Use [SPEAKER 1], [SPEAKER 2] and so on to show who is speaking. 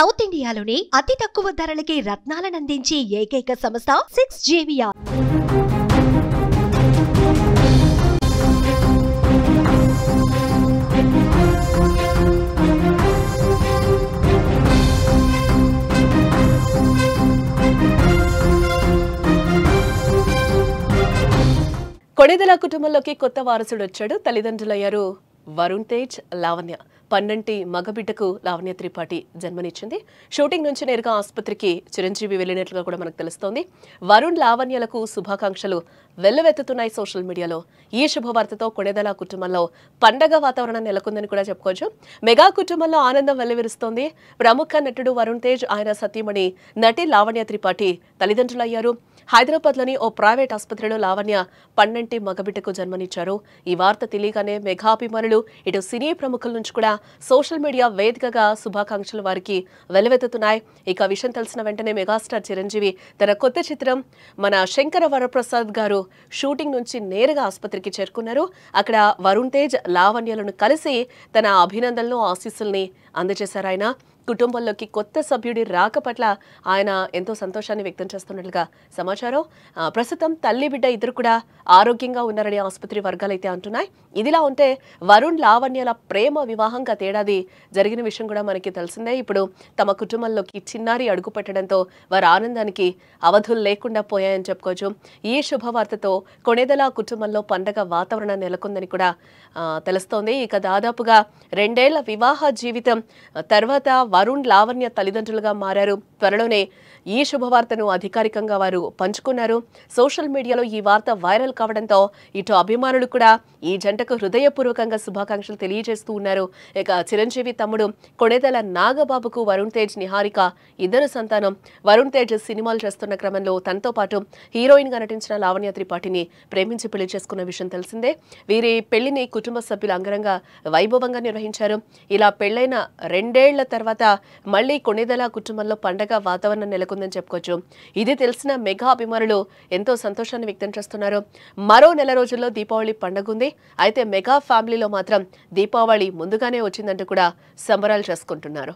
[SPEAKER 1] South ఇండియాలోని అతి తక్కువ ధరలకి రత్నాలనందించే ఏకైక సంస్థ 6JVR.
[SPEAKER 2] కొణిదెల కుటుంబంలోకి కొత్త వారసుడు వచ్చాడు. తల్లిదండ్రులయ్యారు వరుణ్ తేజ్, లావణ్య. పన్నంటి మగబిడ్డకు లావణ్య త్రిపాఠి జన్మనిచ్చింది. షూటింగ్ నుంచి నేరుగా ఆసుపత్రికి చిరంజీవి వెళ్లినట్లుగా కూడా మనకు తెలుస్తోంది. వరుణ్, లావణ్యలకు శుభాకాంక్షలు వెల్లువెత్తుతున్నాయి సోషల్ మీడియాలో. ఈ శుభవార్తతో కొణిదెల కుటుంబంలో పండగ వాతావరణం నెలకొందని కూడా చెప్పుకోవచ్చు. మెగా కుటుంబంలో ఆనందం వెల్లివిరుస్తోంది. ప్రముఖ నటుడు వరుణ్ తేజ్, ఆయన సతీమణి నటి లావణ్య త్రిపాఠి తల్లిదండ్రులయ్యారు. హైదరాబాద్లోని ఓ ప్రైవేట్ ఆసుపత్రిలో లావణ్య పన్నంటి మగబిడ్డకు జన్మనిచ్చారు. ఈ వార్త తెలియగానే మెగాభిమానులు, ఇటు సినీ ప్రముఖుల నుంచి కూడా సోషల్ మీడియా వేదికగా శుభాకాంక్షలు వారికి వెల్లువెత్తుతున్నాయి. ఇక విషయం తెలిసిన వెంటనే మెగాస్టార్ చిరంజీవి తన కొత్త చిత్రం మన శంకర వరప్రసాద్ గారు షూటింగ్ నుంచి నేరుగా ఆసుపత్రికి చేరుకున్నారు. అక్కడ వరుణ్ తేజ్, లావణ్యలను కలిసి తన అభినందనలు, ఆశీస్సుల్ని అందజేశారు. ఆయన కుటుంబంలోకి కొత్త సభ్యుడి రాక పట్ల ఆయన ఎంతో సంతోషాన్ని వ్యక్తం చేస్తున్నట్లుగా సమాచారం. ప్రస్తుతం తల్లి బిడ్డ ఇద్దరు కూడా ఆరోగ్యంగా ఉన్నారని ఆసుపత్రి వర్గాలు అయితే అంటున్నాయి. ఇదిలా ఉంటే వరుణ్, లావణ్యల ప్రేమ వివాహం గతేడాది జరిగిన విషయం కూడా మనకి తెలిసిందే. ఇప్పుడు తమ కుటుంబంలోకి చిన్నారి అడుగు పెట్టడంతో వారి ఆనందానికి అవధులు లేకుండా పోయాయని చెప్పుకోవచ్చు. ఈ శుభవార్తతో కొణిదెల కుటుంబంలో పండగ వాతావరణం నెలకొందని కూడా తెలుస్తోంది. ఇక దాదాపుగా 2 ఏళ్ల వివాహ జీవితం తర్వాత వరుణ్, లావణ్య తల్లిదండ్రులుగా మారారు. త్వరలోనే ఈ శుభవార్తను అధికారికంగా వారు పంచుకున్నారు. సోషల్ మీడియాలో ఈ వార్త వైరల్ కావడంతో ఇటు అభిమానులు కూడా ఈ జంటకు హృదయపూర్వకంగా శుభాకాంక్షలు తెలియజేస్తూ ఉన్నారు. ఇక చిరంజీవి తమ్ముడు కొణిదెల నాగబాబుకు వరుణ్ తేజ్, నిహారిక ఇద్దరు సంతానం. వరుణ్ తేజ్ సినిమాలు చేస్తున్న క్రమంలో తనతో పాటు హీరోయిన్ గా నటించిన లావణ్య త్రిపాఠిని ప్రేమించి పెళ్లి చేసుకున్న విషయం తెలిసిందే. వీరి పెళ్లిని కుటుంబ సభ్యులు అంగరంగ వైభవంగా నిర్వహించారు. ఇలా పెళ్లైన 2 ఏళ్ల తర్వాత మళ్లీ కొణిదెల కుటుంబంలో పండగ వాతావరణం నెలకొందని చెప్పుకోవచ్చు. ఇది తెలిసిన మెగా అభిమానులు ఎంతో సంతోషాన్ని వ్యక్తం చేస్తున్నారు. మరో నెల రోజుల్లో దీపావళి పండుగ ఉంది. అయితే మెగా ఫ్యామిలీలో మాత్రం దీపావళి ముందుగానే వచ్చిందంటూ కూడా సంబరాలు చేసుకుంటున్నారు.